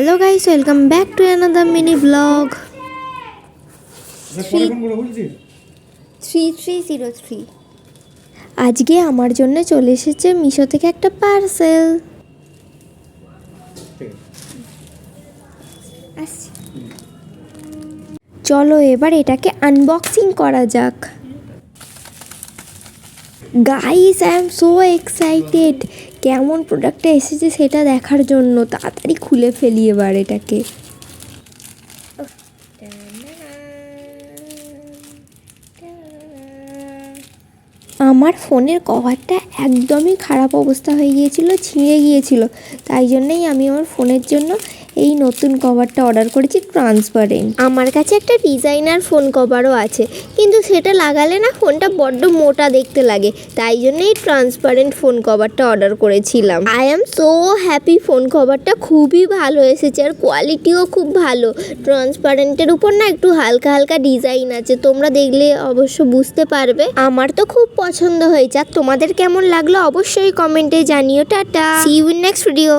Hello guys, welcome back to another mini blog. 3303 আজকে আমার জন্য চলে এসেছে মিশো থেকে একটা পার্সেল। চলো এবার এটাকে আনবক্সিং করা যাক। Guys, I am so excited কেমন প্রোডাক্টটা এসেছে সেটা দেখার জন্য। তাড়াতাড়ি খুলে ফেলি এবার এটাকে। আমার ফোনের কভারটা একদমই খারাপ অবস্থা হয়ে গিয়েছিল, ছিঁড়ে গিয়েছিল। তাই জন্যই আমি আমার ফোনের জন্য এই নতুন কভারটা অর্ডার করেছি, ট্রান্সপারেন্ট। আমার কাছে একটা ডিজাইনার ফোন কভারও আছে, কিন্তু সেটা লাগালে না ফোনটা বড্ড মোটা দেখতে লাগে। তাই জন্যই ট্রান্সপারেন্ট ফোন কভারটা অর্ডার করেছিলাম। I am so happy, phone কভারটা খুবই ভালো এসেছে আর কোয়ালিটিও খুব ভালো। ট্রান্সপারেন্টের উপর না একটু হালকা হালকা ডিজাইন আছে, তোমরা দেখলে অবশ্য বুঝতে পারবে। আমার তো খুব পছন্দ হয়েছে। আর তোমাদের কেমন লাগলো অবশ্যই কমেন্টে জানিও। টাটা, see you in next video.